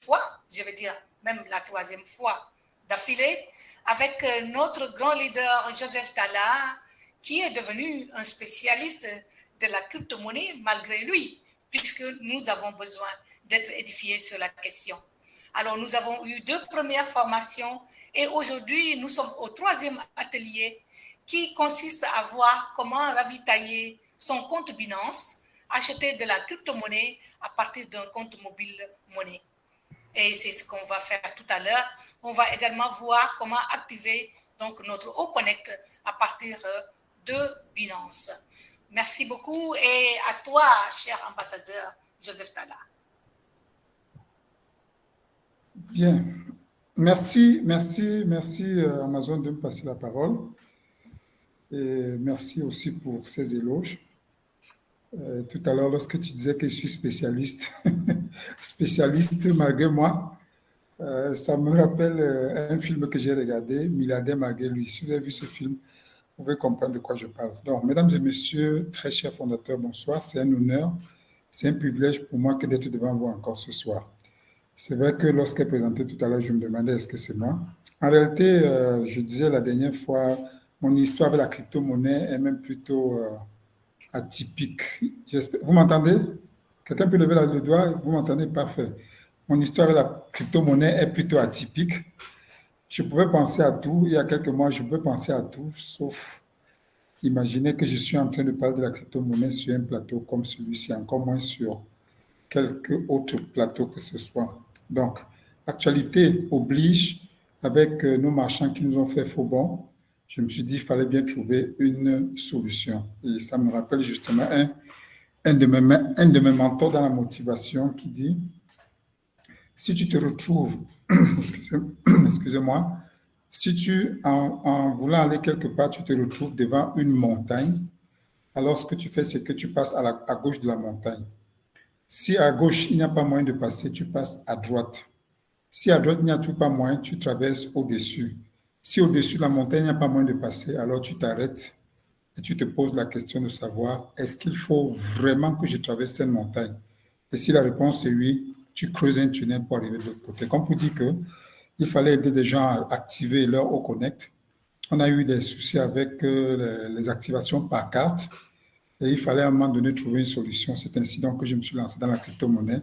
fois, je veux dire même la troisième fois d'affilée, avec notre grand leader Joseph Talla, qui est devenu un spécialiste de la crypto-monnaie malgré lui, puisque nous avons besoin d'être édifiés sur la question. Alors, nous avons eu 2 premières formations et aujourd'hui, nous sommes au 3e atelier qui consiste à voir comment ravitailler son compte Binance, acheter de la crypto-monnaie à partir d'un compte mobile monnaie. Et c'est ce qu'on va faire tout à l'heure. On va également voir comment activer donc notre Oconnect à partir de Binance. Merci beaucoup et à toi, cher ambassadeur Joseph Talla. Bien. Merci Amazon de me passer la parole. Et merci aussi pour ces éloges. Tout à l'heure, lorsque tu disais que je suis spécialiste, spécialiste malgré moi, ça me rappelle un film que j'ai regardé, Milliardaire malgré lui. Si vous avez vu ce film, vous pouvez comprendre de quoi je parle. Donc, mesdames et messieurs, très chers fondateurs, bonsoir. C'est un honneur, c'est un privilège pour moi que d'être devant vous encore ce soir. C'est vrai que lorsqu'elle présentait tout à l'heure, je me demandais est-ce que c'est moi. En réalité, je disais la dernière fois, mon histoire avec la crypto-monnaie est même plutôt atypique. Vous m'entendez? Quelqu'un peut lever le doigt? Vous m'entendez? Parfait. Mon histoire avec la crypto-monnaie est plutôt atypique. Je pouvais penser à tout. Il y a quelques mois, je pouvais penser à tout, sauf imaginer que je suis en train de parler de la crypto-monnaie sur un plateau comme celui-ci, encore moins sur quelque autre plateau que ce soit. Donc, actualité oblige, avec nos marchands qui nous ont fait faux bond, je me suis dit qu'il fallait bien trouver une solution. Et ça me rappelle justement un de mes mentors dans la motivation qui dit, si tu te retrouves, excusez-moi, si tu, en voulant aller quelque part, tu te retrouves devant une montagne, alors ce que tu fais, c'est que tu passes à gauche de la montagne. Si à gauche, il n'y a pas moyen de passer, tu passes à droite. Si à droite, il n'y a toujours pas moyen, tu traverses au-dessus. Si au-dessus de la montagne, il n'y a pas moyen de passer, alors tu t'arrêtes et tu te poses la question de savoir, est-ce qu'il faut vraiment que je traverse cette montagne? Et si la réponse est oui, tu creuses un tunnel pour arriver de l'autre côté. Comme pour dire qu'il fallait aider des gens à activer leur Oconnect. On a eu des soucis avec les activations par carte. Et il fallait à un moment donné trouver une solution. C'est ainsi donc que je me suis lancé dans la crypto-monnaie.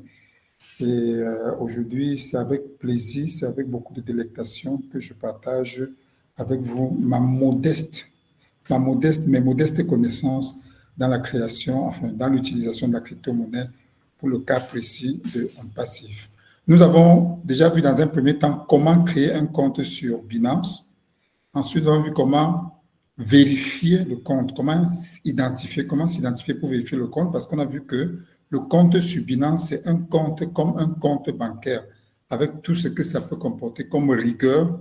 Et aujourd'hui, c'est avec plaisir, c'est avec beaucoup de délectation que je partage avec vous mes modestes connaissances dans la création, enfin, dans l'utilisation de la crypto-monnaie pour le cas précis de OnPassif. Nous avons déjà vu dans un premier temps comment créer un compte sur Binance. Ensuite, nous avons vu comment vérifier le compte, comment s'identifier pour vérifier le compte, parce qu'on a vu que le compte sur Binance, c'est un compte comme un compte bancaire, avec tout ce que ça peut comporter comme rigueur,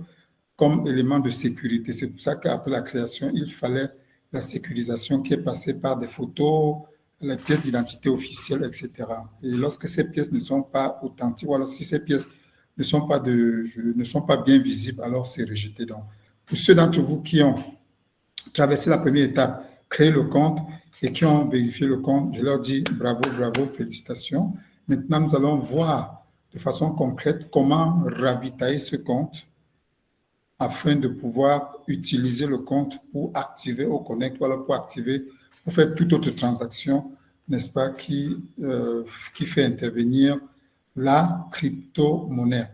comme élément de sécurité. C'est pour ça qu'après la création, il fallait la sécurisation qui est passée par des photos, les pièces d'identité officielles, etc. Et lorsque ces pièces ne sont pas authentiques, ou alors si ces pièces ne sont pas bien visibles, alors c'est rejeté. Donc, pour ceux d'entre vous qui ont traversé la première étape, créer le compte et qui ont vérifié le compte, je leur dis bravo, félicitations. Maintenant, nous allons voir de façon concrète comment ravitailler ce compte afin de pouvoir utiliser le compte pour activer Oconnect, voilà, pour faire toute autre transaction, n'est-ce pas, qui fait intervenir la crypto-monnaie.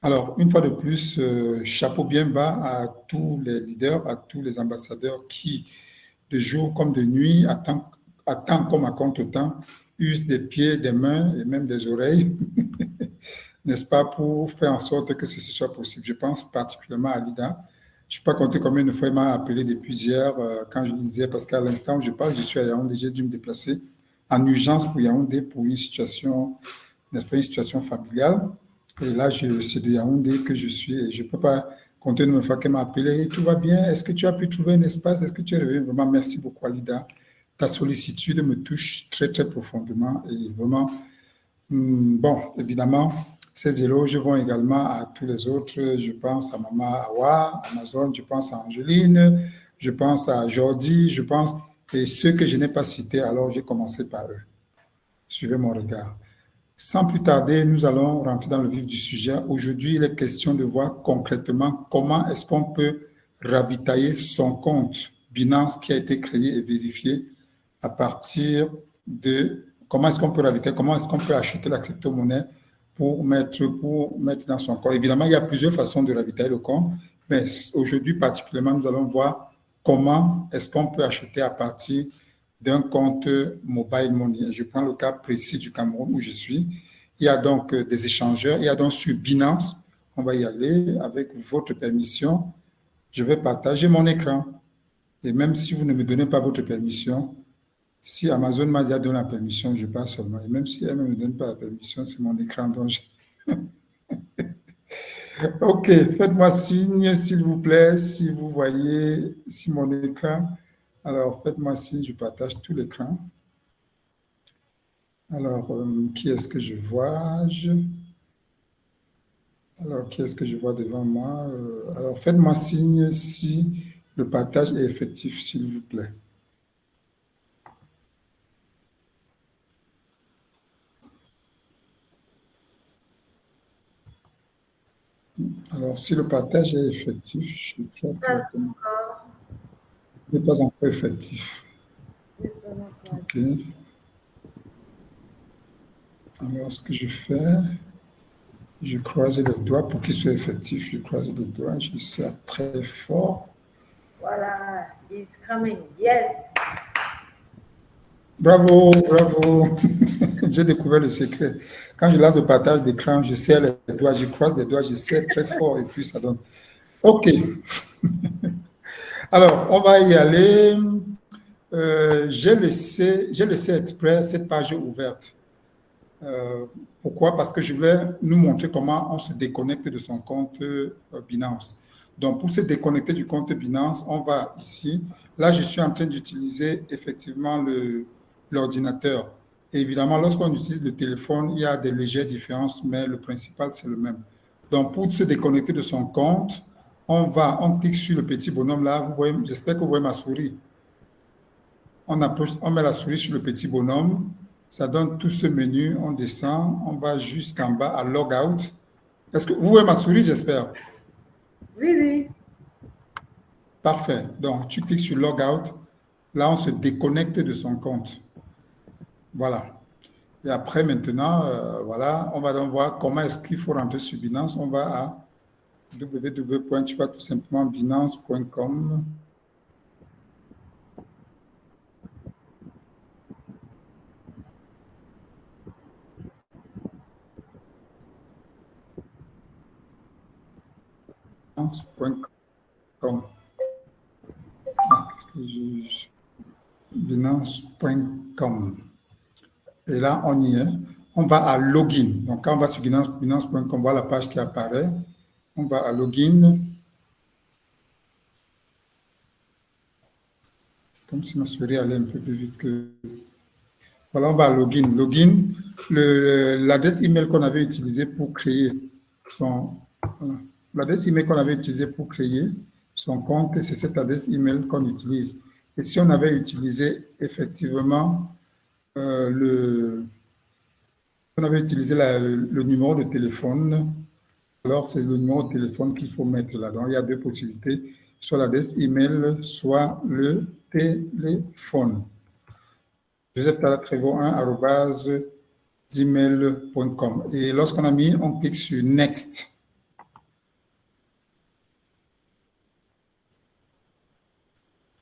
Alors, une fois de plus, chapeau bien bas à tous les leaders, à tous les ambassadeurs qui, de jour comme de nuit, à temps comme à contre-temps, usent des pieds, des mains et même des oreilles, n'est-ce pas, pour faire en sorte que ceci soit possible. Je pense particulièrement à Lida. Je ne sais pas compter combien de fois il m'a appelé depuis hier quand je lui disais, parce qu'à l'instant où je parle, je suis à Yaoundé, j'ai dû me déplacer en urgence pour Yaoundé pour une situation, n'est-ce pas, une situation familiale. Et là, c'est de Yaoundé que je suis et je ne peux pas compter une fois qu'elle m'a appelé. Tout va bien? Est-ce que tu as pu trouver un espace? Est-ce que tu es revenu? Vraiment, merci beaucoup, Alida. Ta sollicitude me touche très, très profondément et vraiment, bon, évidemment, ces éloges vont également à tous les autres. Je pense à Maman Awa, Amazon, je pense à Angeline, je pense à Jordi, je pense, et ceux que je n'ai pas cités, alors j'ai commencé par eux. Suivez mon regard. Sans plus tarder, nous allons rentrer dans le vif du sujet. Aujourd'hui, il est question de voir concrètement comment est-ce qu'on peut ravitailler son compte Binance qui a été créé et vérifié à partir de comment est-ce qu'on peut ravitailler, comment est-ce qu'on peut acheter la crypto-monnaie pour mettre dans son compte. Évidemment, il y a plusieurs façons de ravitailler le compte, mais aujourd'hui particulièrement, nous allons voir comment est-ce qu'on peut acheter à partir d'un compte mobile money. Je prends le cas précis du Cameroun où je suis. Il y a donc des échangeurs. Il y a donc sur Binance, on va y aller avec votre permission. Je vais partager mon écran. Et même si vous ne me donnez pas votre permission, si Amazon m'a déjà donné la permission, je passe seulement. Et même si elle ne me donne pas la permission, c'est mon écran. Donc OK, faites-moi signe, s'il vous plaît, si vous voyez, si mon écran... Alors, faites-moi signe, je partage tout l'écran. Alors, qui est-ce que je vois? Alors, qui est-ce que je vois devant moi? Alors, faites-moi signe si le partage est effectif, s'il vous plaît. Alors, si le partage est effectif, je crois que n'est pas encore effectif. OK. Alors, ce que je fais, je croise les doigts pour qu'il soit effectif. Je croise les doigts, je serre très fort. Voilà, it's coming. Yes. Bravo, bravo. J'ai découvert le secret. Quand je lance le partage d'écran, je serre les doigts, je croise les doigts, je serre très fort et puis ça donne. OK. Alors, on va y aller. J'ai laissé exprès cette page ouverte. Pourquoi? Parce que je voulais nous montrer comment on se déconnecte de son compte Binance. Donc, pour se déconnecter du compte Binance, on va ici. Là, je suis en train d'utiliser effectivement l'ordinateur. Évidemment, lorsqu'on utilise le téléphone, il y a des légères différences, mais le principal, c'est le même. Donc, pour se déconnecter de son compte, on clique sur le petit bonhomme là. Vous voyez, j'espère que vous voyez ma souris. On met la souris sur le petit bonhomme. Ça donne tout ce menu. On descend. On va jusqu'en bas à Logout. Est-ce que vous voyez ma souris, j'espère? Oui, oui. Parfait. Donc, tu cliques sur Logout. Là, on se déconnecte de son compte. Voilà. Et après, maintenant, voilà, on va donc voir comment est-ce qu'il faut rentrer sur Binance. On va à www.binance.com. Binance.com. Binance.com. Et là, on y est. On va à Login. Donc, quand on va sur Binance.com, on voit la page qui apparaît. On va à Login. C'est comme si ma souris allait un peu plus vite que... Voilà, on va à Login. Login, l'adresse email qu'on avait utilisée pour créer son... Voilà. L'adresse email qu'on avait utilisée pour créer son compte, c'est cette adresse email qu'on utilise. Et si on avait utilisé effectivement on avait utilisé le numéro de téléphone, alors c'est le numéro de téléphone qu'il faut mettre là. Donc, il y a deux possibilités, soit l'adresse email, soit le téléphone. josephtala1@gmail.com. Et lorsqu'on a mis, on clique sur Next.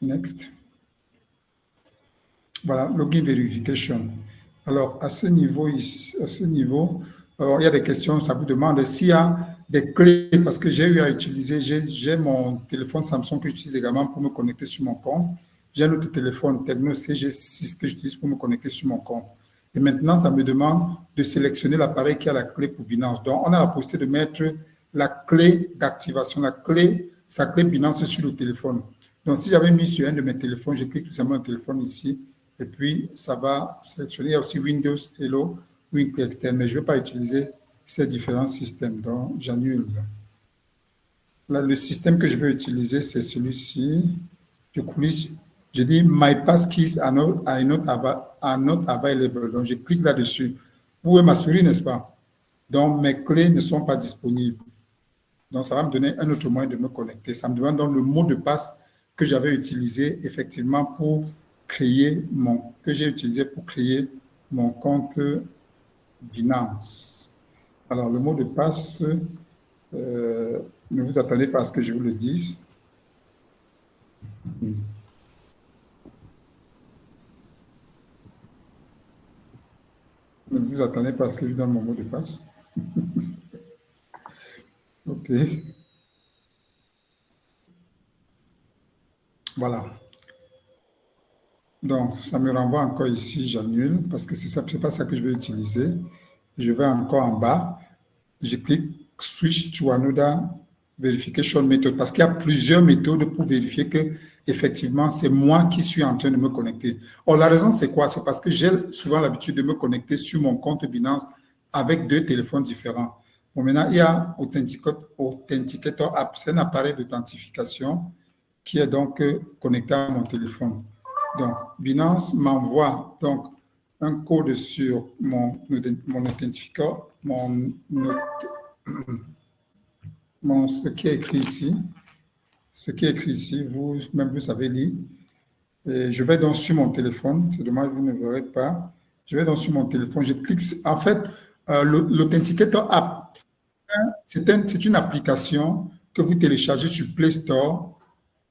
Next. Voilà, Login Verification. Alors, à ce niveau, alors, il y a des questions, ça vous demande s'il y a des clés, parce que j'ai eu à utiliser, j'ai mon téléphone Samsung que j'utilise également pour me connecter sur mon compte. J'ai un autre téléphone Tecno CG6 que j'utilise pour me connecter sur mon compte. Et maintenant, ça me demande de sélectionner l'appareil qui a la clé pour Binance. Donc, on a la possibilité de mettre la clé d'activation, sa clé Binance sur le téléphone. Donc, si j'avais mis sur un de mes téléphones, je clique tout simplement le téléphone ici, et puis ça va sélectionner. Il y a aussi Windows Hello ou une clé externe, mais je ne vais pas utiliser ces différents systèmes, donc j'annule. Là, le système que je vais utiliser, c'est celui-ci. Je dis My passkey are not available. Donc, je clique là-dessus. Vous voyez ma souris, n'est-ce pas? Donc, mes clés ne sont pas disponibles. Donc, ça va me donner un autre moyen de me connecter. Ça me demande donc le mot de passe que j'avais utilisé effectivement pour créer mon compte Binance. Alors, le mot de passe, ne vous attendez pas à ce que je vous le dise. Ne vous attendez pas à ce que je donne mon mot de passe. OK. Voilà. Donc, ça me renvoie encore ici, j'annule, parce que ce n'est pas ça que je vais utiliser. Je vais encore en bas. Je clique Switch to another verification method, parce qu'il y a plusieurs méthodes pour vérifier que effectivement c'est moi qui suis en train de me connecter. Or, la raison, c'est quoi? C'est parce que j'ai souvent l'habitude de me connecter sur mon compte Binance avec deux téléphones différents. Bon, maintenant, il y a Authenticator App. C'est un appareil d'authentification qui est donc connecté à mon téléphone. Donc, Binance m'envoie donc un code sur mon authentificateur, ce qui est écrit ici. Ce qui est écrit ici, vous-même, vous savez lire. Et je vais donc sur mon téléphone. C'est dommage, vous ne verrez pas. Je vais donc sur mon téléphone. Je clique. En fait, l'Authenticator App, c'est une application que vous téléchargez sur Play Store.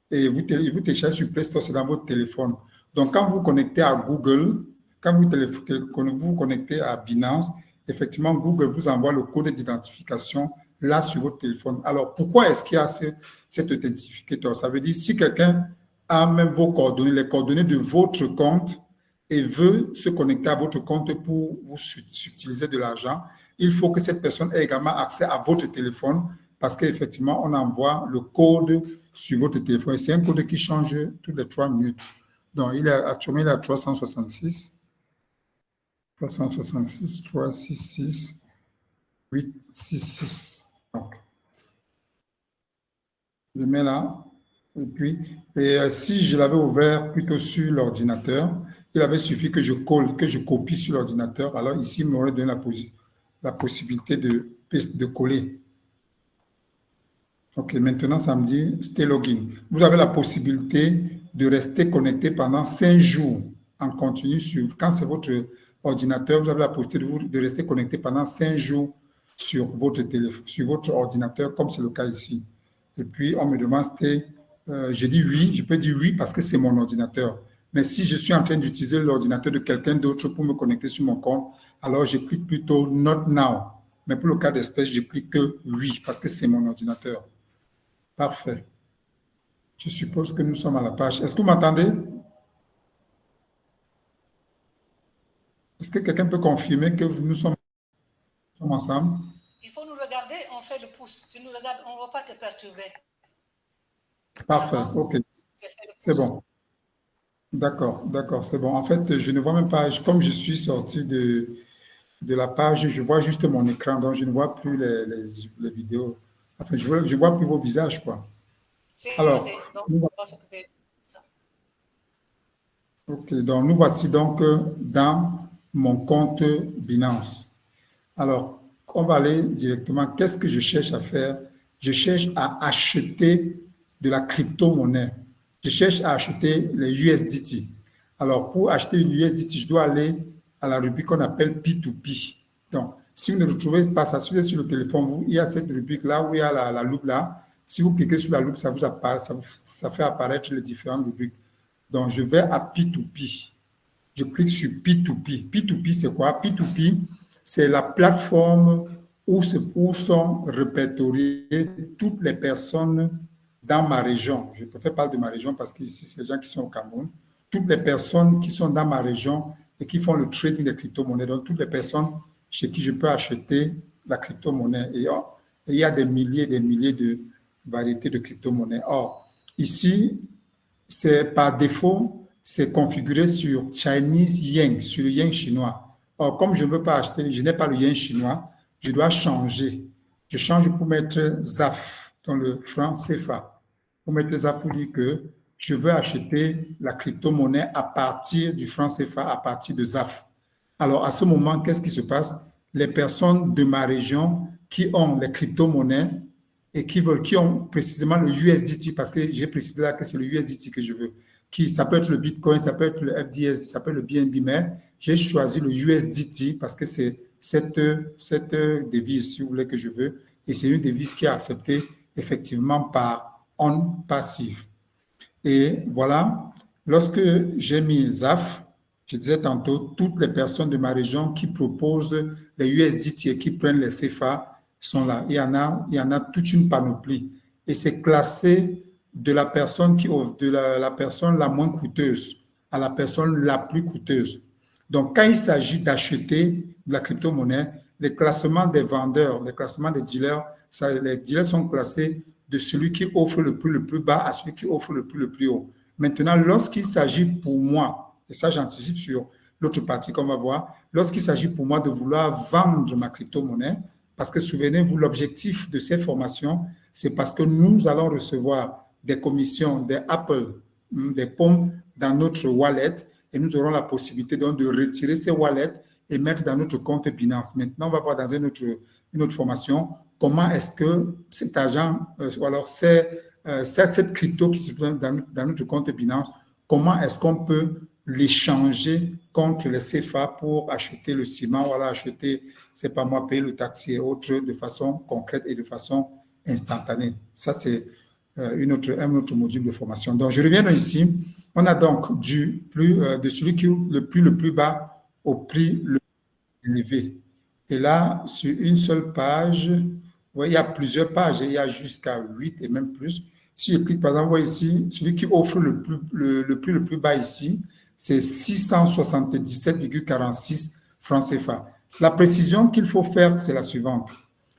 Et vous téléchargez sur Play Store, c'est dans votre téléphone. Donc, quand vous connectez à Google, quand vous vous connectez à Binance, effectivement, Google vous envoie le code d'identification là sur votre téléphone. Alors, pourquoi est-ce qu'il y a cet authentificateur? Ça veut dire si quelqu'un a même vos coordonnées, les coordonnées de votre compte et veut se connecter à votre compte pour vous utiliser de l'argent, il faut que cette personne ait également accès à votre téléphone parce qu'effectivement, on envoie le code sur votre téléphone. C'est un code qui change toutes les 3 minutes. Donc, actuellement, il est à 366, 366, 866. Donc, je mets là. Et puis, si je l'avais ouvert plutôt sur l'ordinateur, il avait suffi que je copie sur l'ordinateur. Alors ici, il m'aurait donné la possibilité de coller. OK, maintenant, ça me dit stay login. Vous avez la possibilité de rester connecté pendant 5 jours en continu. Quand c'est votre ordinateur, vous avez la possibilité de rester connecté pendant 5 jours sur votre téléphone, sur votre ordinateur, comme c'est le cas ici. Et puis, on me demande, je dis oui, je peux dire oui parce que c'est mon ordinateur. Mais si je suis en train d'utiliser l'ordinateur de quelqu'un d'autre pour me connecter sur mon compte, alors je clique plutôt not now. Mais pour le cas d'espèce, je clique que oui parce que c'est mon ordinateur. Parfait. Je suppose que nous sommes à la page. Est-ce que vous m'entendez? Est-ce que quelqu'un peut confirmer que nous sommes ensemble? Il faut nous regarder, on fait le pouce. Tu nous regardes, on ne va pas te perturber. Parfait, OK. C'est bon. D'accord, c'est bon. En fait, je ne vois même pas, comme je suis sorti de la page, je vois juste mon écran, donc je ne vois plus les vidéos. Enfin, je ne vois plus vos visages, quoi. Alors, donc, on va s'occuper de ça. OK, donc nous voici donc dans mon compte Binance. Alors, on va aller directement. Qu'est-ce que je cherche à faire? Je cherche à acheter de la crypto-monnaie. Je cherche à acheter les USDT. Alors, pour acheter une USDT, je dois aller à la rubrique qu'on appelle P2P. Donc, si vous ne retrouvez pas ça, si vous êtes sur le téléphone, il y a cette rubrique-là où il y a la loupe là. Si vous cliquez sur la loupe, ça fait apparaître les différentes rubriques. Donc, je vais à P2P. Je clique sur P2P. P2P, c'est quoi? P2P, c'est la plateforme où sont répertoriées toutes les personnes dans ma région. Je préfère parler de ma région parce qu'ici, c'est les gens qui sont au Cameroun. Toutes les personnes qui sont dans ma région et qui font le trading des crypto-monnaies. Donc, toutes les personnes chez qui je peux acheter la crypto-monnaie. Et il y a des milliers de variétés de crypto-monnaies. Or, ici, c'est par défaut, c'est configuré sur Chinese Yen, sur le yen chinois. Or, comme je ne veux pas acheter, je n'ai pas le yen chinois, je dois changer. Je change pour mettre ZAF dans le franc CFA. Pour mettre ZAF pour dire que je veux acheter la crypto-monnaie à partir du franc CFA, à partir de ZAF. Alors, à ce moment, qu'est-ce qui se passe? Les personnes de ma région qui ont les crypto-monnaies et qui ont précisément le USDT, parce que j'ai précisé là que c'est le USDT que je veux. Ça peut être le Bitcoin, ça peut être le FDS, ça peut être le BNB, mais j'ai choisi le USDT parce que c'est cette devise, si vous voulez, que je veux. Et c'est une devise qui est acceptée effectivement par OnPassive. Et voilà, lorsque j'ai mis ZAF, je disais tantôt, toutes les personnes de ma région qui proposent les USDT et qui prennent les CFA sont là. Il y en a toute une panoplie. Et c'est classé de la personne la personne la moins coûteuse à la personne la plus coûteuse. Donc, quand il s'agit d'acheter de la crypto-monnaie, les classements des vendeurs, les classements des dealers, les dealers sont classés de celui qui offre le prix le plus bas à celui qui offre le prix le plus haut. Maintenant, lorsqu'il s'agit pour moi, et ça j'anticipe sur l'autre partie qu'on va voir, lorsqu'il s'agit pour moi de vouloir vendre ma crypto-monnaie, parce que souvenez-vous, l'objectif de ces formations, c'est parce que nous allons recevoir des commissions, des Apple, des pommes dans notre wallet, et nous aurons la possibilité donc de retirer ces wallets et mettre dans notre compte Binance. Maintenant, on va voir dans une autre formation comment est-ce que cet argent, ou alors cette crypto qui se trouve dans notre compte Binance, comment est-ce qu'on peut l'échanger contre les CFA pour acheter le ciment, voilà, acheter, c'est pas moi, payer le taxi et autres de façon concrète et de façon instantanée. Ça, c'est un autre module de formation. Donc, je reviens ici. On a donc de celui qui est le plus bas au prix le plus élevé. Et là, sur une seule page, il y a plusieurs pages, il y a jusqu'à 8 et même plus. Si je clique, par exemple, vous voyez ici, celui qui offre le prix le plus bas ici, c'est 677,46 francs CFA. La précision qu'il faut faire, c'est la suivante.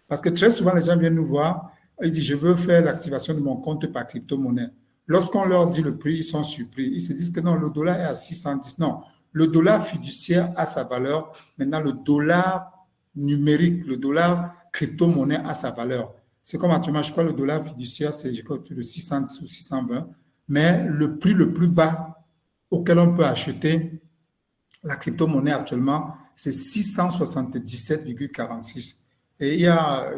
Parce que très souvent, les gens viennent nous voir, ils disent, je veux faire l'activation de mon compte par crypto-monnaie. Lorsqu'on leur dit le prix, ils sont surpris. Ils se disent que non, le dollar est à 610. Non, le dollar fiduciaire a sa valeur. Maintenant, le dollar numérique, le dollar crypto-monnaie a sa valeur. C'est comme actuellement, je crois que le dollar fiduciaire, c'est de 610 ou 620. Mais le prix le plus bas auquel on peut acheter la crypto-monnaie actuellement, c'est 677,46. Et il y a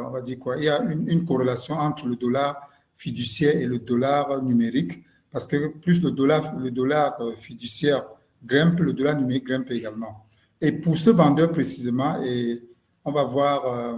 on va dire quoi, il y a une corrélation entre le dollar fiduciaire et le dollar numérique, parce que plus le dollar fiduciaire grimpe, le dollar numérique grimpe également. Et pour ce vendeur précisément, et on va voir,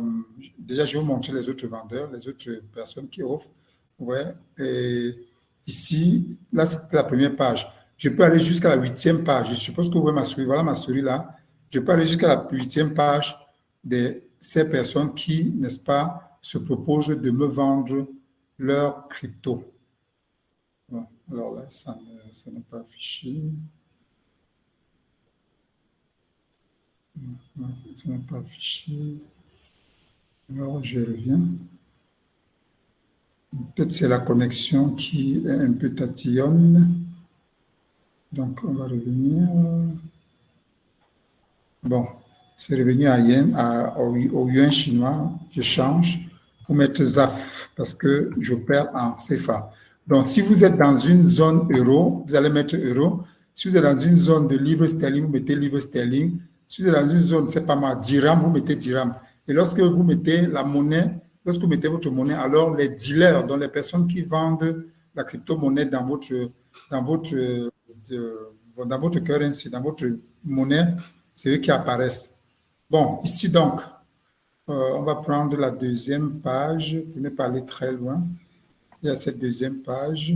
déjà je vais vous montrer les autres vendeurs, les autres personnes qui offrent. Ouais, et ici, là c'est la première page. Je peux aller jusqu'à la 8e page. Je suppose que vous voyez ma souris. Voilà ma souris là. Je peux aller jusqu'à la 8e page de ces personnes qui, n'est-ce pas, se proposent de me vendre leur crypto. Bon, alors là, ça n'est pas affiché. Non, ça n'est pas affiché. Alors, je reviens. Peut-être c'est la connexion qui est un peu tatillonne. Donc, on va revenir. Bon, c'est revenu au yuan chinois. Je change pour mettre ZAF parce que je perds en CFA. Donc, si vous êtes dans une zone euro, vous allez mettre euro. Si vous êtes dans une zone de livre sterling, vous mettez livre sterling. Si vous êtes dans une zone, c'est pas mal, dirham, vous mettez dirham. Et lorsque vous mettez la monnaie, lorsque vous mettez votre monnaie, alors les dealers, donc les personnes qui vendent la crypto-monnaie dans votre currency, dans votre monnaie, c'est eux qui apparaissent. Bon, ici donc, on va prendre la deuxième page pour ne pas aller très loin. Il y a cette deuxième page.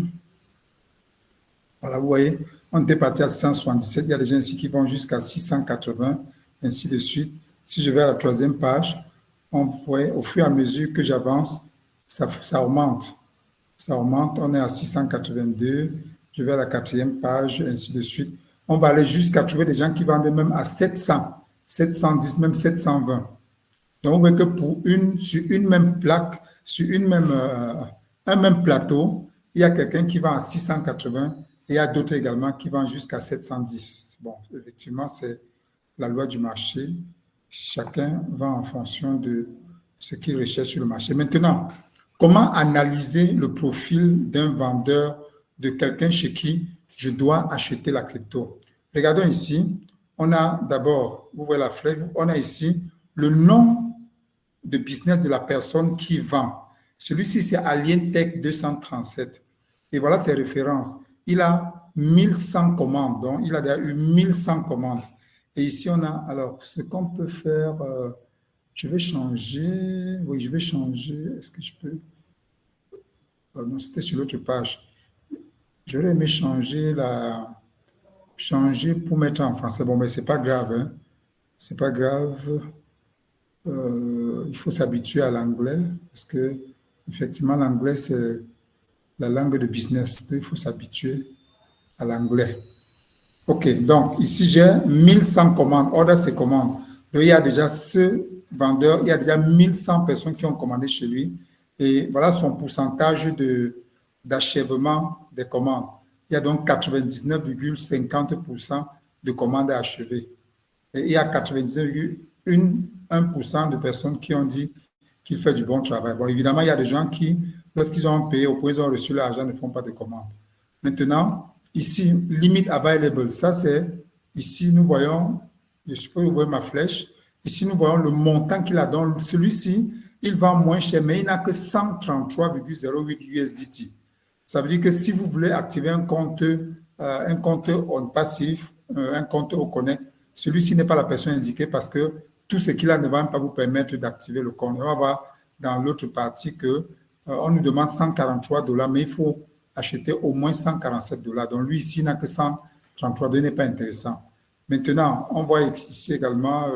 Voilà, vous voyez, on était parti à 677. Il y a des gens ici qui vont jusqu'à 680, ainsi de suite. Si je vais à la troisième page, on voit au fur et à mesure que j'avance, ça augmente. Ça augmente, on est à 682. Je vais à la quatrième page, ainsi de suite. On va aller jusqu'à trouver des gens qui vendent même à 700, 710, même 720. Donc, vous voyez que sur une même plaque, sur un même plateau, il y a quelqu'un qui vend à 680 et il y a d'autres également qui vendent jusqu'à 710. Bon, effectivement, c'est la loi du marché. Chacun vend en fonction de ce qu'il recherche sur le marché. Maintenant, comment analyser le profil d'un vendeur, de quelqu'un chez qui je dois acheter la crypto? Regardons ici, on a d'abord, vous voyez la flèche, on a ici le nom de business de la personne qui vend. Celui-ci, c'est Alientech 237. Et voilà ses références. Il a 1100 commandes, donc il a déjà eu 1100 commandes. Et ici, on a, alors, ce qu'on peut faire, je vais changer, oui, je vais changer, est-ce que je peux, non, c'était sur l'autre page. J'aurais aimé changer pour mettre en français. Bon, mais c'est pas grave, hein. C'est pas grave. Il faut s'habituer à l'anglais parce que, effectivement, l'anglais, c'est la langue de business. Il faut s'habituer à l'anglais. OK, donc ici, j'ai 1100 commandes. Order ces commandes. Donc, il y a déjà ce vendeur, il y a déjà 1100 personnes qui ont commandé chez lui. Et voilà son pourcentage d'achèvement des commandes. Il y a donc 99,50% de commandes achevées. Et il y a 99,1% de personnes qui ont dit qu'il fait du bon travail. Bon, évidemment, il y a des gens qui, lorsqu'ils ont payé au point, ils ont reçu l'argent, ne font pas de commandes. Maintenant, ici, limit available, ça c'est, ici nous voyons, je suppose que vous voyez ma flèche, ici nous voyons le montant qu'il a. Donc celui-ci, il vend moins cher, mais il n'a que 133,08 USDT. Ça veut dire que si vous voulez activer un compte on passif, un compte au connect, celui-ci n'est pas la personne indiquée parce que tout ce qu'il a ne va pas vous permettre d'activer le compte. On va voir dans l'autre partie que on nous demande 143 $, mais il faut acheter au moins 147 $. Donc lui ici, il n'a que 133 $, il n'est pas intéressant. Maintenant, on voit ici également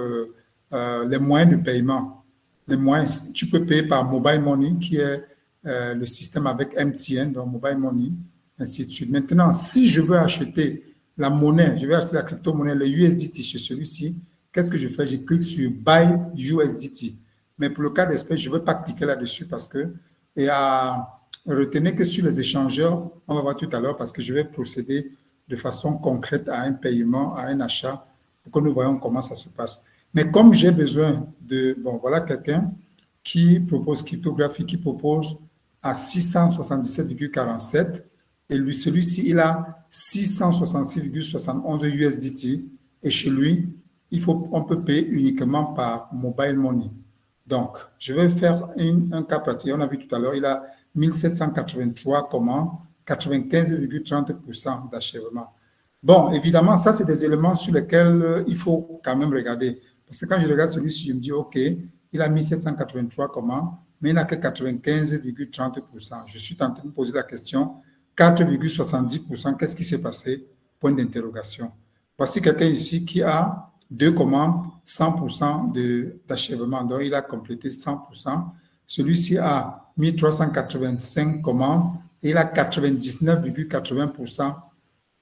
les moyens de paiement. Les moyens, tu peux payer par Mobile Money, qui est le système avec MTN, donc Mobile Money, ainsi de suite. Maintenant, si je veux acheter la monnaie, je veux acheter la crypto-monnaie, le USDT chez celui-ci, qu'est-ce que je fais? Je clique sur Buy USDT. Mais pour le cas d'espèce, je ne veux pas cliquer là-dessus parce que, et à retenir que sur les échangeurs, on va voir tout à l'heure parce que je vais procéder de façon concrète à un paiement, à un achat, pour que nous voyons comment ça se passe. Mais comme j'ai besoin de, bon, voilà quelqu'un qui propose cryptographie, qui propose à 677,47 et lui, celui-ci, il a 666,71 USDT et chez lui, on peut payer uniquement par Mobile Money. Donc, je vais faire un cas pratique. On a vu tout à l'heure, il a 1783 commandes, 95,30% d'achèvement. Bon, évidemment, ça, c'est des éléments sur lesquels il faut quand même regarder. Parce que quand je regarde celui-ci, je me dis, OK, il a 1783 commandes, mais il n'a que 95,30%. Je suis en train de me poser la question, 4,70%, qu'est-ce qui s'est passé? Point d'interrogation. Voici quelqu'un ici qui a 2 commandes, 100% d'achèvement. Donc, il a complété 100%. Celui-ci a 1385 commandes et il a 99,80%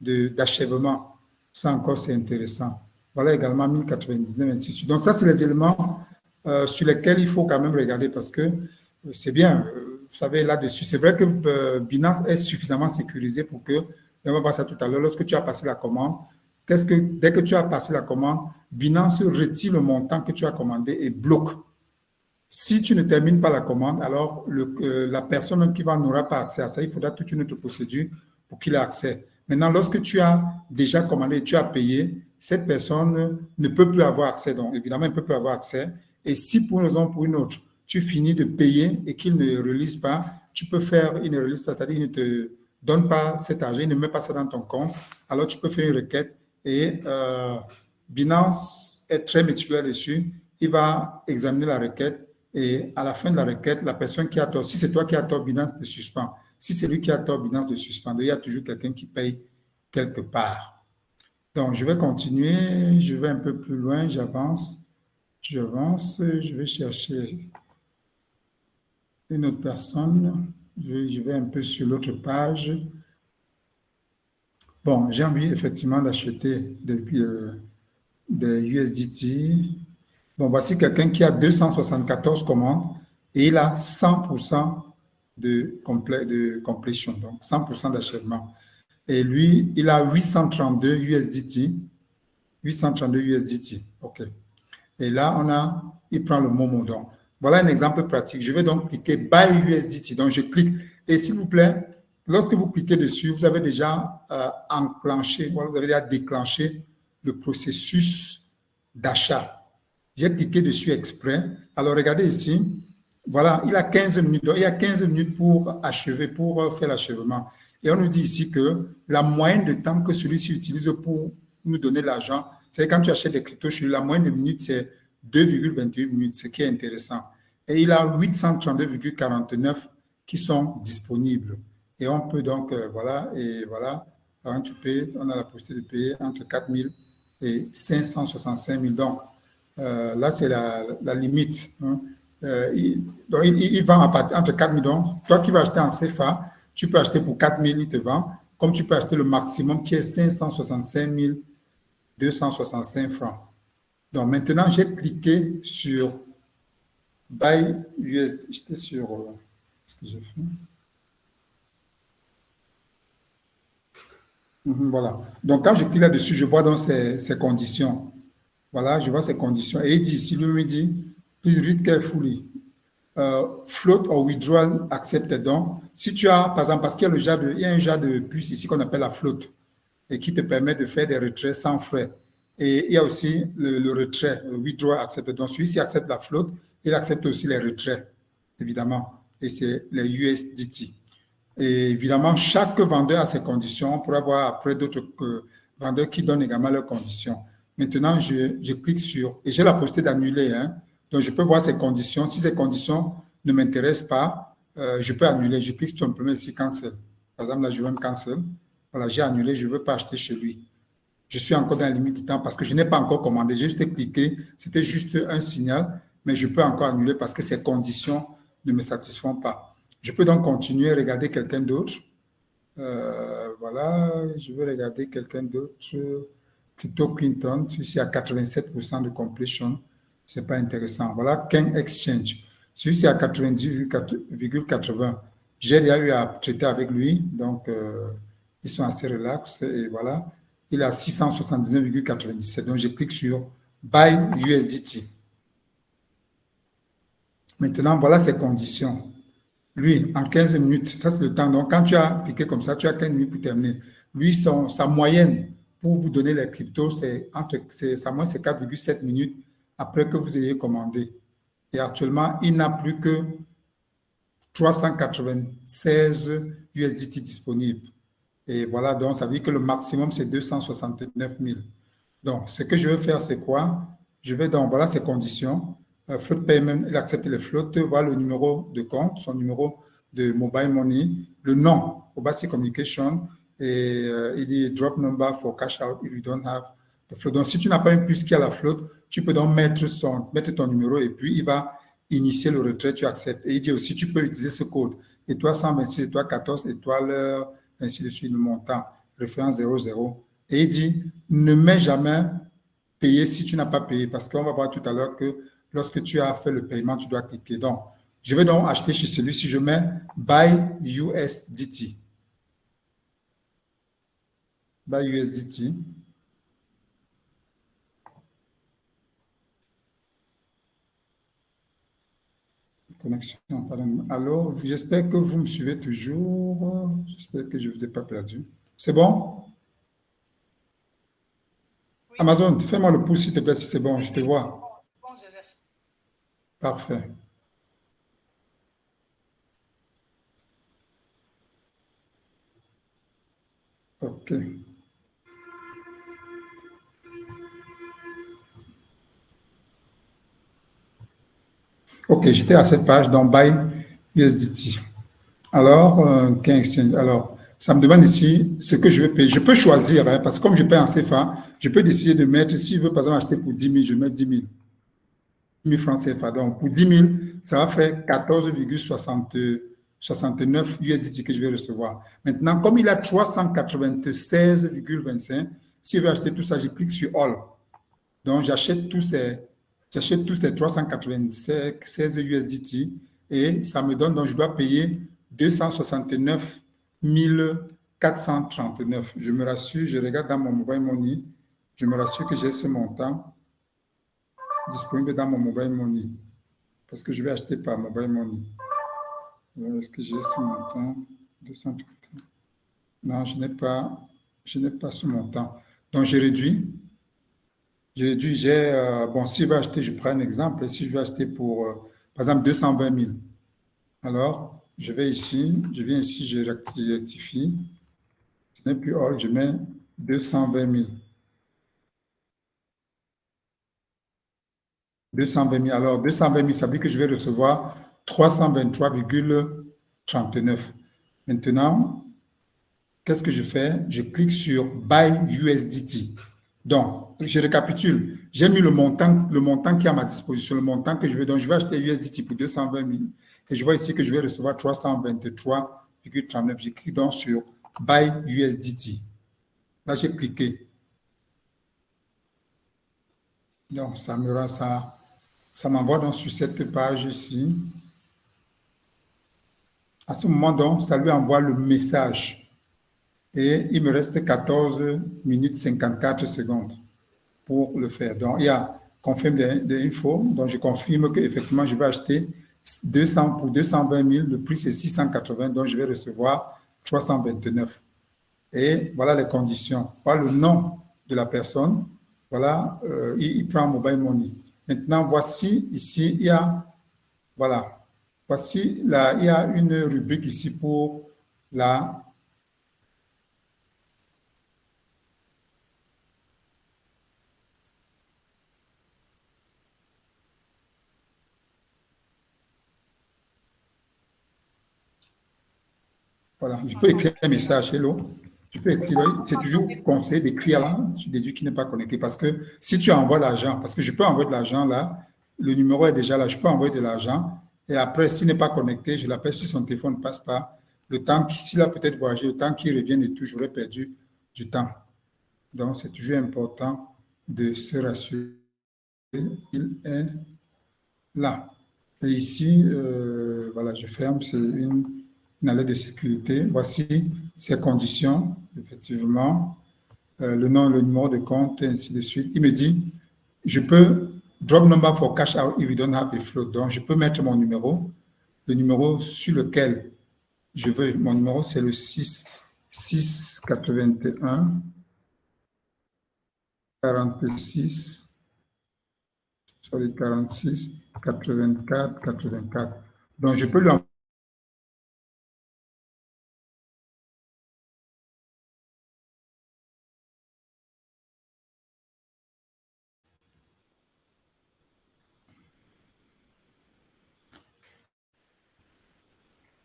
d'achèvement. Ça encore, c'est intéressant. Voilà également 1099, ainsi de suite. Donc, ça, c'est les éléments sur lesquels il faut quand même regarder parce que c'est bien, vous savez, là-dessus. C'est vrai que Binance est suffisamment sécurisé pour que, et on va voir ça tout à l'heure, lorsque tu as passé la commande, dès que tu as passé la commande, Binance retire le montant que tu as commandé et bloque. Si tu ne termines pas la commande, alors la personne qui n'aura pas accès à ça. Il faudra toute une autre procédure pour qu'il ait accès. Maintenant, lorsque tu as déjà commandé et tu as payé, cette personne ne peut plus avoir accès. Donc, évidemment, elle ne peut plus avoir accès. Et si pour une raison ou pour une autre, tu finis de payer et qu'il ne relise pas, tu peux faire une release, c'est-à-dire qu'il ne te donne pas cet argent, il ne met pas ça dans ton compte. Alors, tu peux faire une requête et Binance est très méticuleux dessus. Il va examiner la requête et à la fin de la requête, la personne qui a tort, si c'est toi qui as tort, Binance te suspend. Si c'est lui qui a tort, Binance te suspend. Il y a toujours quelqu'un qui paye quelque part. Donc, je vais continuer. Je vais un peu plus loin. J'avance. Je vais chercher une autre personne. Je vais un peu sur l'autre page. Bon, j'ai envie effectivement d'acheter des USDT. Bon, voici quelqu'un qui a 274 commandes et il a 100% de complétion, donc 100% d'achèvement. Et lui, il a 832 USDT. 832 USDT, OK. Et là, il prend le Momo. Donc, voilà un exemple pratique. Je vais donc cliquer Buy USDT. Donc, je clique. Et s'il vous plaît, lorsque vous cliquez dessus, vous avez déjà enclenché, vous avez déjà déclenché le processus d'achat. J'ai cliqué dessus exprès. Alors, regardez ici. Voilà, il a 15 minutes. Donc, il y a 15 minutes pour achever, pour faire l'achèvement. Et on nous dit ici que la moyenne de temps que celui-ci utilise pour nous donner l'argent, c'est quand tu achètes des cryptos chez lui, la moyenne de minutes, c'est 2,28 minutes, ce qui est intéressant. Et il a 832,49 qui sont disponibles. Et on peut donc, voilà, et voilà, quand tu payes, on a la possibilité de payer entre 4 000 et 565 000. Donc, là, c'est la limite. Hein. Il vend à partir entre 4 000. Donc, toi qui vas acheter en CFA, tu peux acheter pour 4 000, il te vend, comme tu peux acheter le maximum qui est 565 265 francs. Donc, maintenant, j'ai cliqué sur Buy USD. J'étais sur. Qu'est-ce que j'ai fait? Voilà. Donc, quand je clique là-dessus, je vois donc ces conditions. Voilà, je vois ces conditions. Et il dit ici, lui me dit, please read carefully. Float or withdrawal accepted. Donc, si tu as, par exemple, parce qu'il y a il y a un genre de puce ici qu'on appelle la float et qui te permet de faire des retraits sans frais. Et il y a aussi le retrait, le withdrawal accepted. Donc, celui-ci accepte la float, il accepte aussi les retraits, évidemment. Et c'est les USDT. Et évidemment, chaque vendeur a ses conditions. On pourra voir après d'autres vendeurs qui donnent également leurs conditions. Maintenant, je clique sur, et j'ai la possibilité d'annuler. Hein. Donc, je peux voir ces conditions. Si ces conditions ne m'intéressent pas, je peux annuler. Je clique sur simplement ici, cancel. Par exemple, là, je vais me cancel. Voilà, j'ai annulé, je ne veux pas acheter chez lui. Je suis encore dans la limite du temps parce que je n'ai pas encore commandé. J'ai juste cliqué. C'était juste un signal, mais je peux encore annuler parce que ces conditions ne me satisfont pas. Je peux donc continuer à regarder quelqu'un d'autre. Voilà, je vais regarder quelqu'un d'autre. Crypto Clinton, celui-ci a 87% de completion. Ce n'est pas intéressant. Voilà, Ken Exchange. Celui-ci a 90,80. J'ai déjà eu à traiter avec lui, donc ils sont assez relax. Et voilà, il a 679,97. Donc, je clique sur Buy USDT. Maintenant, voilà ses conditions. Lui, en 15 minutes, ça c'est le temps. Donc, quand tu as cliqué comme ça, tu as 15 minutes pour terminer. Lui, sa moyenne pour vous donner les cryptos, sa moyenne, c'est 4,7 minutes après que vous ayez commandé. Et actuellement, il n'a plus que 396 USDT disponibles. Et voilà, donc ça veut dire que le maximum, c'est 269 000. Donc, ce que je vais faire, c'est quoi? Je vais dans, voilà ses conditions. Float payment, il accepte les flottes. Voilà le numéro de compte, son numéro de mobile money, le nom, Obasi Communication, et il dit drop number for cash out if you don't have the float. Donc, si tu n'as pas une puce qui a la flotte, tu peux donc mettre ton numéro et puis il va initier le retrait, tu acceptes. Et il dit aussi, tu peux utiliser ce code, étoile 126, étoile 14, étoile, ainsi de suite, le montant, référence 00. Et il dit, ne mets jamais payer si tu n'as pas payé, parce qu'on va voir tout à l'heure que lorsque tu as fait le paiement, tu dois cliquer. Donc, je vais donc acheter chez celui-ci, je mets Buy USDT. Buy USDT. Connexion, pardon. Alors, j'espère que vous me suivez toujours. J'espère que je ne vous ai pas perdu. C'est bon? Oui. Amazon, fais-moi le pouce, s'il te plaît, si c'est bon, je te vois. C'est bon, Joseph. Parfait. OK. OK, j'étais à cette page dans Buy USDT. Alors, alors, ça me demande ici ce que je vais payer. Je peux choisir, hein, parce que comme je paye en CFA, je peux décider de mettre, s'il veut par exemple acheter pour 10 000, je mets 10 000. 10 000 francs CFA. Donc, pour 10 000, ça va faire 14,69 USDT que je vais recevoir. Maintenant, comme il a 396,25, s'il veut acheter tout ça, je clique sur All. Donc, j'achète tous ces 396 USDT et ça me donne, donc je dois payer 269 439. Je me rassure, je regarde dans mon mobile money, je me rassure que j'ai ce montant disponible dans mon mobile money parce que je vais acheter par mobile money. Est-ce que j'ai ce montant? 230. Non, je n'ai pas ce montant. Donc, je réduis. J'ai dit, bon, si je veux acheter, je prends un exemple, si je veux acheter pour, par exemple, 220 000. Alors, je vais ici, je viens ici, je rectifie. Ce n'est plus all, je mets 220 000. 220 000. Alors, 220 000, ça veut dire que je vais recevoir 323,39. Maintenant, qu'est-ce que je fais? Je clique sur Buy USDT. Donc, je récapitule. J'ai mis le montant qui est à ma disposition, le montant que je veux. Donc, je vais acheter USDT pour 220 000. Et je vois ici que je vais recevoir 323,39. Je clique donc sur Buy USDT. Là, j'ai cliqué. Donc, ça m'envoie donc sur cette page ici. À ce moment, donc, ça lui envoie le message. Et il me reste 14 minutes 54 secondes pour le faire. Donc, il y a confirme des infos. Donc, je confirme qu'effectivement, je vais acheter 200 pour 220 000. Le prix, c'est 680. Donc, je vais recevoir 329. Et voilà les conditions. Voilà le nom de la personne. Voilà, il prend Mobile Money. Maintenant, voici ici, il y a, voilà, voici là, il y a une rubrique ici pour la. Voilà, je peux écrire un message, hello. Je peux écrire, c'est toujours conseillé d'écrire là, tu déduis qu'il n'est pas connecté. Parce que si tu envoies l'argent, parce que je peux envoyer de l'argent là, le numéro est déjà là, je peux envoyer de l'argent. Et après, s'il n'est pas connecté, je l'appelle si son téléphone ne passe pas. Le temps, s'il a peut-être voyagé, le temps qu'il revienne et tout, j'aurais perdu du temps. Donc, c'est toujours important de se rassurer. Il est là. Et ici, voilà, je ferme, c'est une alerte de sécurité. Voici ces conditions, effectivement, le nom, le numéro de compte, et ainsi de suite. Il me dit, je peux drop number for cash out if you don't have a float. Donc, je peux mettre mon numéro, le numéro sur lequel je veux. Mon numéro, c'est le 681 46, sorry, 46 84 84. Donc, je peux lui envoyer.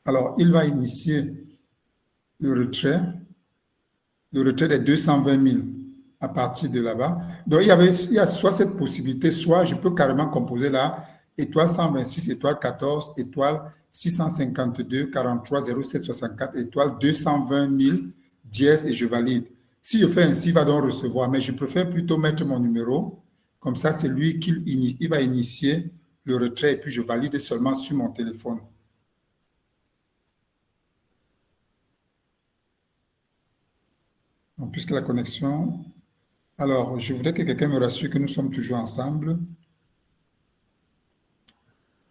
Alors, il va initier le retrait des 220 000 à partir de là-bas. Donc, il y a soit cette possibilité, soit je peux carrément composer là, étoile 126, étoile 14, étoile 652, 43, 07, 64, étoile 220 000, dièse, et je valide. Si je fais ainsi, il va donc recevoir, mais je préfère plutôt mettre mon numéro, comme ça, c'est lui qui il va initier le retrait, et puis je valide seulement sur mon téléphone. Donc, puisque la connexion... Alors, je voudrais que quelqu'un me rassure que nous sommes toujours ensemble.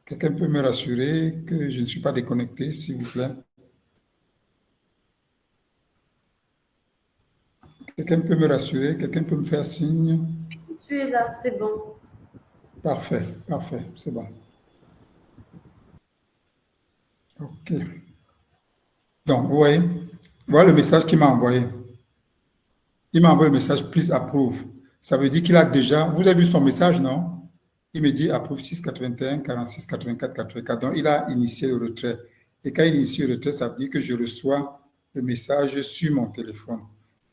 Quelqu'un peut me rassurer que je ne suis pas déconnecté, s'il vous plaît? Quelqu'un peut me rassurer? Quelqu'un peut me faire signe? Je suis là, c'est bon. Parfait, parfait, c'est bon. OK. Donc, vous voyez, voilà le message qu'il m'a envoyé. Il m'a envoyé le message Please approve. Ça veut dire qu'il a déjà. Vous avez vu son message, non? Il me dit approve 681 46 84 84. Donc, il a initié le retrait. Et quand il initie le retrait, ça veut dire que je reçois le message sur mon téléphone.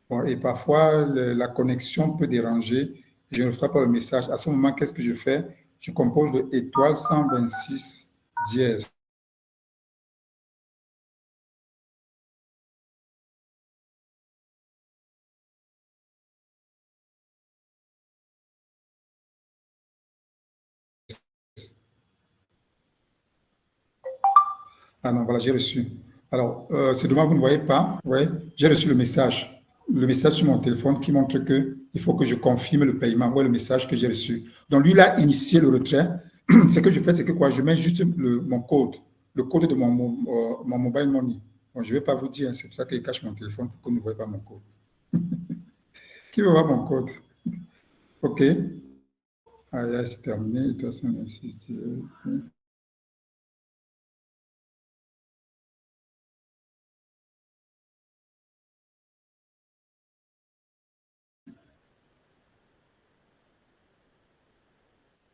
Bon, et parfois, la connexion peut déranger. Je ne reçois pas le message. À ce moment, qu'est-ce que je fais? Je compose le étoile 126 dièse. Ah non, voilà, j'ai reçu. Alors, c'est dommage, vous ne voyez pas. Oui, j'ai reçu le message. Le message sur mon téléphone qui montre qu'il faut que je confirme le paiement. Voilà le message que j'ai reçu. Donc, lui, il a initié le retrait. Ce que je fais, c'est que quoi? Je mets juste mon code, le code de mon mobile money. Bon, je ne vais pas vous dire, hein, c'est pour ça qu'il cache mon téléphone pour que vous ne voyez pas mon code. Qui veut voir mon code? OK. Ah, c'est terminé. Et toi, ça insiste.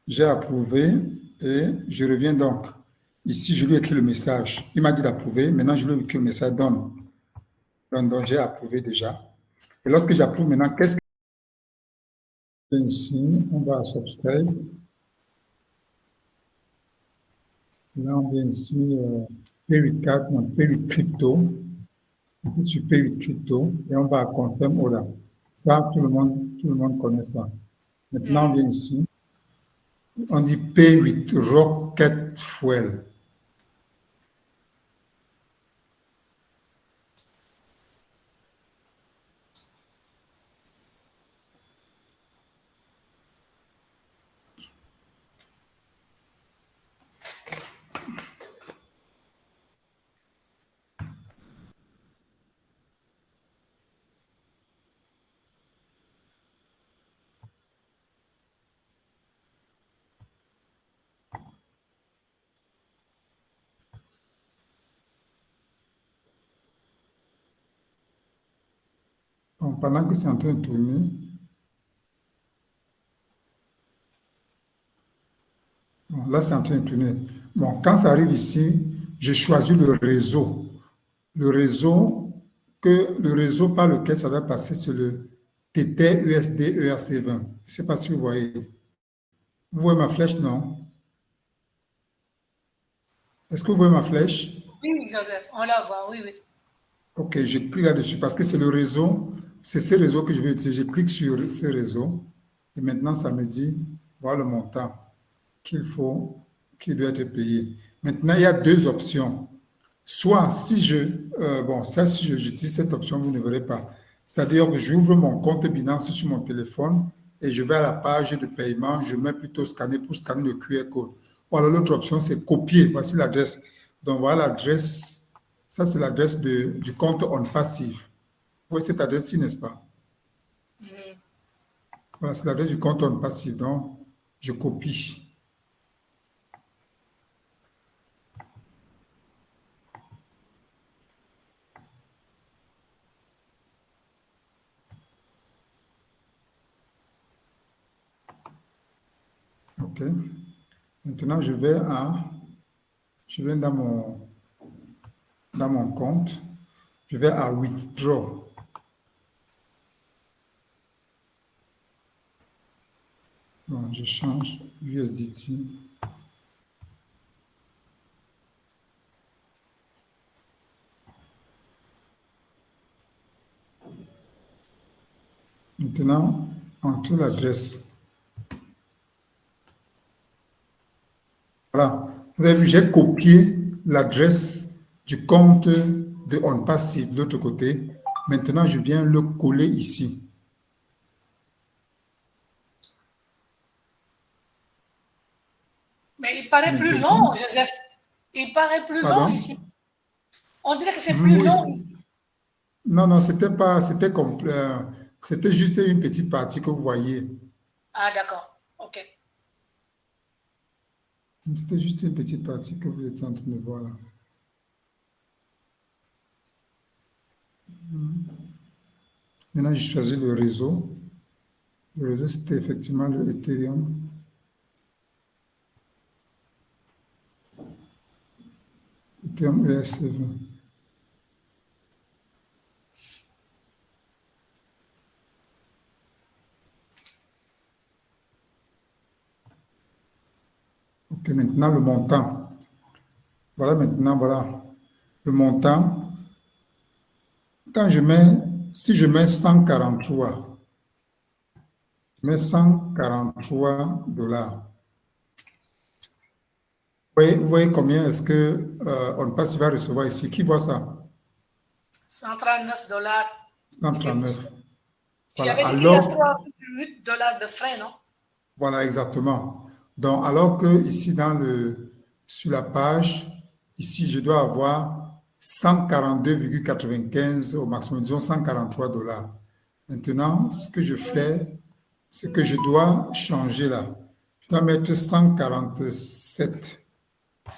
J'ai approuvé et je reviens donc. Ici, je lui ai écrit le message. Il m'a dit d'approuver. Maintenant, je lui ai écrit le message donne. Donc j'ai approuvé déjà. Et lorsque j'approuve maintenant, qu'est-ce que ici? On va à subscribe. Là, on vient ici P84, non, P8 crypto. On clique sur P8 crypto et on va à confirm order. Ça, tout le monde connaît ça. Maintenant, on vient ici. On dit P8 Rocket Fuel. Donc, pendant que c'est en train de tourner, bon, là, c'est en train de tourner. Bon, quand ça arrive ici, j'ai choisi le réseau. Le réseau par lequel ça doit passer, c'est le Tether USD ERC20. Je ne sais pas si vous voyez. Vous voyez ma flèche, non? Est-ce que vous voyez ma flèche? Oui, Joseph, on la voit, oui, oui. Ok, je clique là-dessus parce que c'est le réseau, c'est ce réseau que je vais utiliser. Je clique sur ce réseau et maintenant ça me dit, voilà le montant qu'il faut, qui doit être payé. Maintenant, il y a deux options. Soit si j'utilise cette option, vous ne verrez pas. C'est-à-dire que j'ouvre mon compte Binance sur mon téléphone et je vais à la page de paiement, je mets plutôt scanner pour scanner le QR code. Ou alors l'autre option, c'est copier. Voici l'adresse. Donc voilà l'adresse. Ça, c'est l'adresse du compte on passif. Vous voyez cette adresse-ci, n'est-ce pas? Voilà, c'est l'adresse du compte on passif. Donc, je copie. OK. Maintenant, je vais dans mon compte. Je vais à Withdraw. Bon, je change USDT. Maintenant, entre l'adresse. Voilà. Vous avez vu, j'ai copié l'adresse du compte de OnPassive de l'autre côté. Maintenant, je viens le coller ici. Mais il paraît plus long, Joseph. Il paraît plus long ici. On dirait que c'est plus long ici. Non, non, c'était complet. C'était juste une petite partie que vous voyez. Ah, d'accord. OK. C'était juste une petite partie que vous étiez en train de voir là. Maintenant, j'ai choisi le réseau. Le réseau, c'était effectivement le Ethereum. Ethereum ERC20. Ok, maintenant le montant. Voilà maintenant, voilà. Le montant. Quand si je mets 143, je mets 143 $. Vous voyez combien est-ce que OnPass va recevoir ici? Qui voit ça? 139 $. 139. Tu Voilà. avais dit qu'il y a 3,8 $ de frais, non? Voilà, exactement. Donc, alors que ici, sur la page, ici, je dois avoir 142,95 au maximum, disons 143 $. Maintenant, ce que je fais, c'est que je dois changer là. dois mettre 147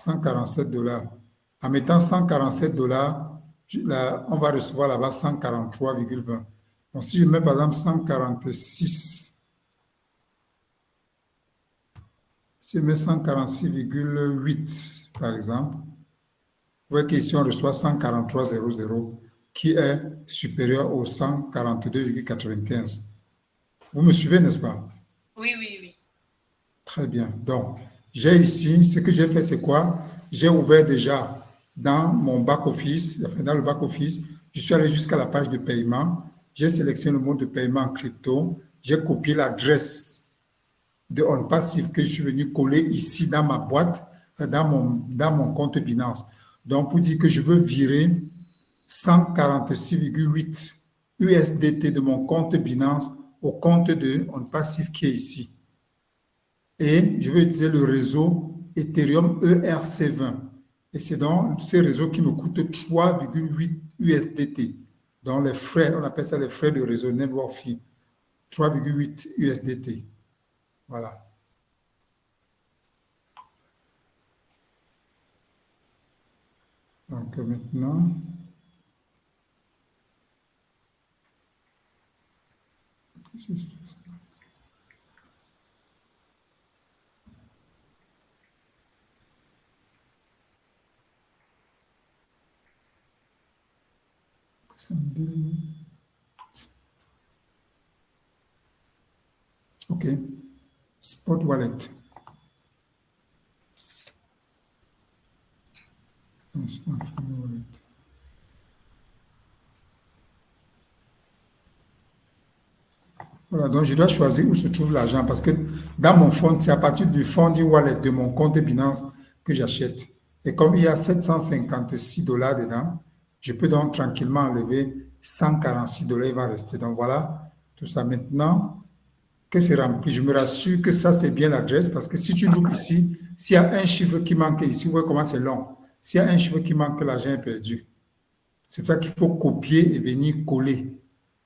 $. En mettant 147 $, on va recevoir là-bas 143,20. Donc, si je mets par exemple 146, si je mets 146,8 par exemple, vous voyez qu'ici on reçoit 143,00 qui est supérieur au 142,95. Vous me suivez, n'est-ce pas? Oui, oui, oui. Très bien. Donc, j'ai ici, ce que j'ai fait, c'est quoi? J'ai ouvert déjà dans mon back-office, enfin dans le back-office, je suis allé jusqu'à la page de paiement, j'ai sélectionné le mode de paiement en crypto, j'ai copié l'adresse de OnPassive que je suis venu coller ici dans ma boîte, dans mon compte Binance. Donc, pour dire que je veux virer 146,8 USDT de mon compte Binance au compte de OnPassive qui est ici. Et je vais utiliser le réseau Ethereum ERC20. Et c'est donc ce réseau qui me coûte 3,8 USDT. Donc les frais, on appelle ça les frais de réseau network fee. 3,8 USDT. Voilà. Donc maintenant, OK. Spot Wallet. Voilà, donc je dois choisir où se trouve l'argent parce que dans mon fonds, c'est à partir du Funding Wallet de mon compte Binance que j'achète. Et comme il y a 756 $ dedans, je peux donc tranquillement enlever 146 $, il va rester. Donc voilà, tout ça maintenant que c'est rempli. Je me rassure que ça, c'est bien l'adresse parce que si tu loupes ici, s'il y a un chiffre qui manque ici, vous voyez comment c'est long. S'il y a un chiffre qui manque, l'argent est perdu. C'est pour ça qu'il faut copier et venir coller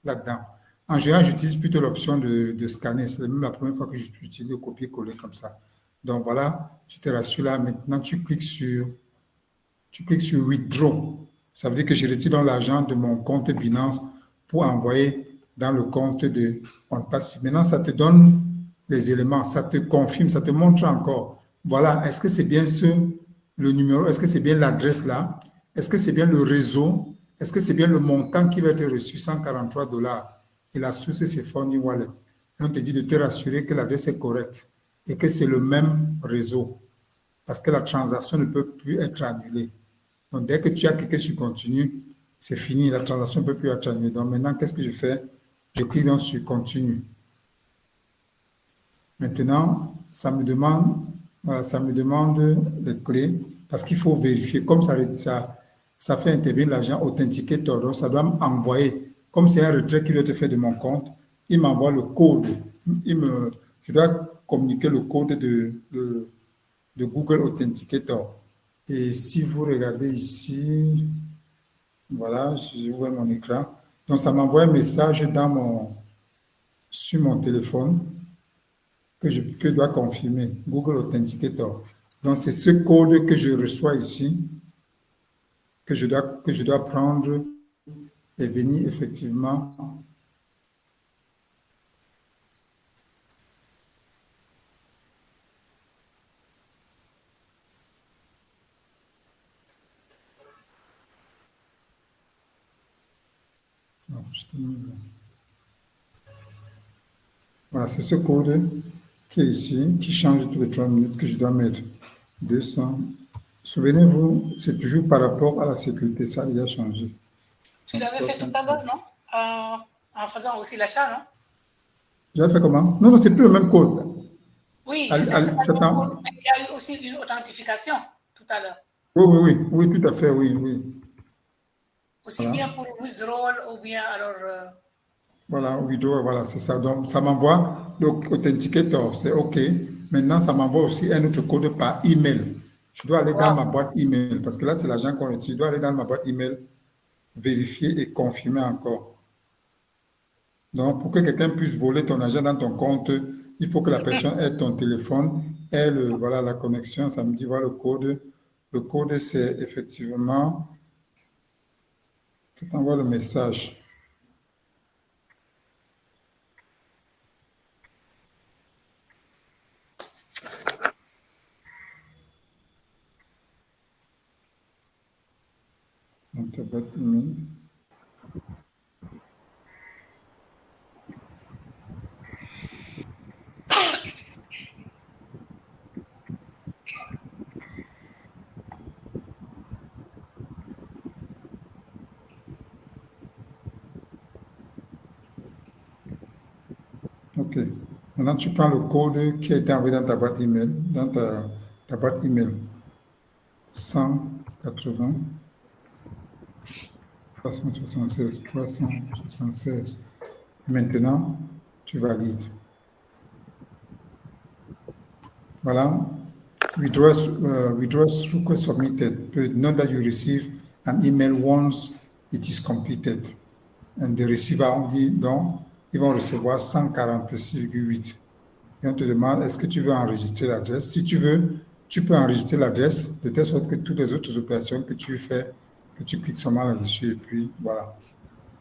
là-dedans. En général, j'utilise plutôt l'option de scanner. C'est même la première fois que j'utilise le copier-coller comme ça. Donc voilà, tu te rassures là. Maintenant, tu cliques sur Withdraw. Ça veut dire que je retire dans l'argent de mon compte Binance pour envoyer dans le compte de OnPassive. Maintenant, ça te donne les éléments, ça te confirme, ça te montre encore. Voilà, est-ce que c'est bien le numéro, est-ce que c'est bien l'adresse là? Est-ce que c'est bien le réseau? Est-ce que c'est bien le montant qui va être reçu, 143 $? Et la source, c'est Funding Wallet. Et on te dit de te rassurer que l'adresse est correcte et que c'est le même réseau parce que la transaction ne peut plus être annulée. Donc, dès que tu as cliqué sur Continue, c'est fini, la transaction ne peut plus être annulée. Donc, maintenant, qu'est-ce que je fais? Je clique donc sur Continue. Maintenant, ça me demande les clés parce qu'il faut vérifier. Comme ça fait intervenir l'agent Authenticator, donc ça doit m'envoyer. Comme c'est un retrait qui doit être fait de mon compte, il m'envoie le code. Je dois communiquer le code de Google Authenticator. Et si vous regardez ici, voilà, je vois mon écran. Donc, ça m'envoie un message sur mon téléphone que je dois confirmer, Google Authenticator. Donc, c'est ce code que je reçois ici, que je dois prendre et venir effectivement voilà, c'est ce code qui est ici, qui change tous les 3 minutes, que je dois mettre 200. Souvenez-vous, c'est toujours par rapport à la sécurité, ça a déjà changé. Tu l'avais fait tout à l'heure, non? En faisant aussi l'achat, non? J'avais fait comment? Non, c'est plus le même code. Oui, je sais, c'est pas le même code, mais il y a eu aussi une authentification tout à l'heure. Oui, tout à fait, oui. Aussi voilà. Bien pour withdrawal ou bien alors... Voilà, withdrawal, voilà, c'est ça. Donc, ça m'envoie l'authenticator, c'est OK. Maintenant, ça m'envoie aussi un autre code par email. Je dois aller dans ma boîte email, parce que là, c'est l'argent qu'on utilise. Je dois aller dans ma boîte email, vérifier et confirmer encore. Donc, pour que quelqu'un puisse voler ton argent dans ton compte il faut que la personne ait ton téléphone, ait voilà, la connexion. Ça me dit, voilà le code. Le code, c'est effectivement, ça t'envoie le message. Donc, ta boîte email. OK. Maintenant, tu prends le code qui a été envoyé dans ta boîte email, dans ta boîte email. 180 376 376. Maintenant, tu valides. Voilà. Withdraw request submitted. Note that you receive an email once it is completed. And the receiver, on dit donc, ils vont recevoir 146,8. Et on te demande, est-ce que tu veux enregistrer l'adresse? Si tu veux, tu peux enregistrer l'adresse de telle sorte que toutes les autres opérations que tu fais, que tu cliques seulement là-dessus et puis voilà.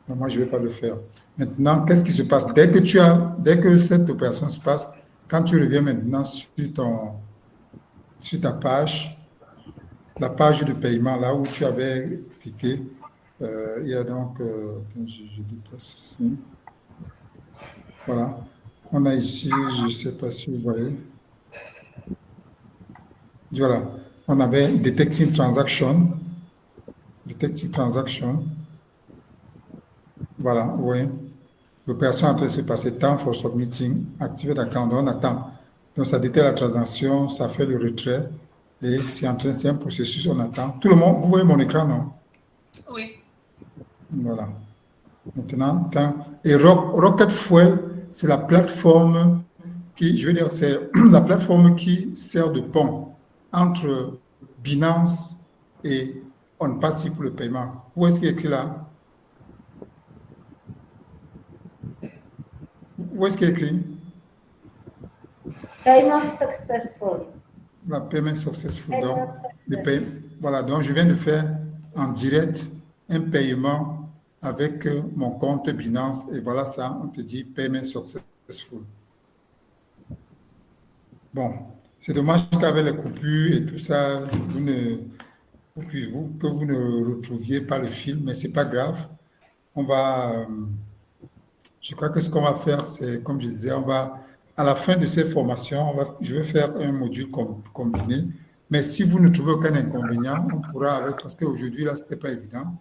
Donc, moi, je ne vais pas le faire. Maintenant, qu'est-ce qui se passe? Dès que cette opération se passe, quand tu reviens maintenant sur ta page, la page de paiement, là où tu avais cliqué, il y a donc, je déplace ici. Voilà. On a ici, je ne sais pas si vous voyez. Voilà. On avait Detecting Transaction. Detecting Transaction. Voilà, oui. L'opération est en train de se passer. Time for submitting. Activer l'account. On attend. Donc, ça détecte la transaction, ça fait le retrait. Et c'est un processus, on attend. Tout le monde, vous voyez mon écran, non? Oui. Voilà. Maintenant, et Rocket Fuel, c'est la plateforme qui, je veux dire, c'est la plateforme qui sert de pont entre Binance et OnPassif pour le paiement. Où est-ce qu'il est écrit là? Où est-ce qu'il est écrit? Payment successful. La paiement successful. Donc, Payment successful. voilà, donc je viens de faire en direct un paiement avec mon compte Binance et voilà ça, on te dit payment successful. Bon, c'est dommage qu'avec les coupures et tout ça, que vous ne retrouviez pas le fil, mais c'est pas grave. Je crois que ce qu'on va faire, c'est, comme je disais, à la fin de cette formation, je vais faire un module combiné. Mais si vous ne trouvez aucun inconvénient, on pourra, parce qu'aujourd'hui, là, ce n'était pas évident,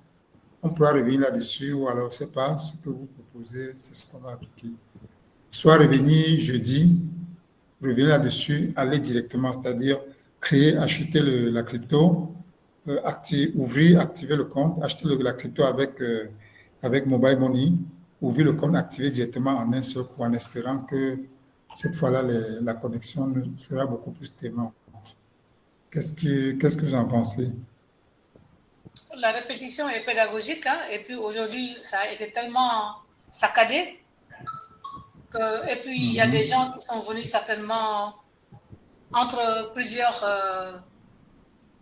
on pourra revenir là-dessus, ou alors, je ne sais pas, ce que vous proposez, c'est ce qu'on va appliquer. Soit revenir jeudi, revenir là-dessus, aller directement, c'est-à-dire créer, acheter la crypto, activer le compte, acheter la crypto avec Mobile Money, ouvrir le compte, activer directement en un seul coup, en espérant que cette fois-là, la connexion sera beaucoup plus aimante. Qu'est-ce que vous en pensez? La répétition est pédagogique, hein, et puis aujourd'hui, ça a été tellement saccadé et puis il y a des gens qui sont venus certainement entre plusieurs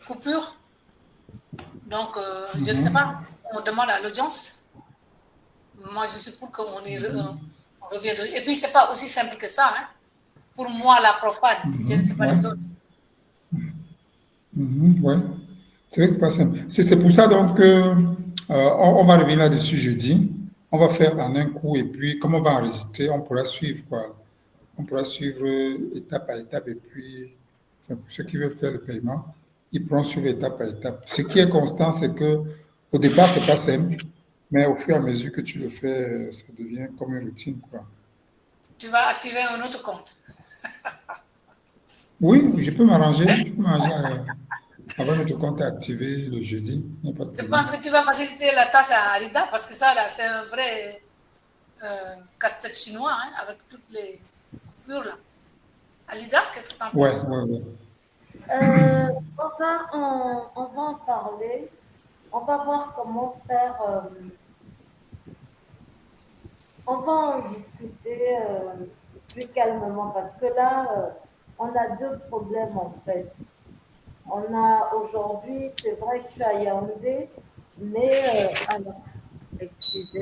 coupures. Donc, je ne sais pas, on demande à l'audience. Moi, je suis pour qu'on on revienne. Et puis, ce n'est pas aussi simple que ça. Hein. Pour moi, la profane, je ne sais pas les autres. Oui, c'est vrai que c'est pas simple. C'est pour ça donc on va revenir là-dessus jeudi. On va faire en un coup et puis comme on va enregistrer, on pourra suivre quoi. On pourra suivre étape par étape et puis enfin, pour ceux qui veulent faire le paiement, ils pourront suivre étape par étape. Ce qui est constant, c'est que au départ, c'est pas simple, mais au fur et à mesure que tu le fais, ça devient comme une routine quoi. Tu vas activer un autre compte. Oui, je peux m'arranger. Avant notre compte est activé le jeudi. Je pense que tu vas faciliter la tâche à Arida parce que ça, là, c'est un vrai casse-tête chinois hein, avec toutes les coupures là. Alida, qu'est-ce que tu en penses? Oui. On va en parler. On va voir comment faire. On va en discuter plus calmement parce que là, on a deux problèmes en fait. On a aujourd'hui, c'est vrai que je suis à Yaoundé, mais alors, excusez-moi.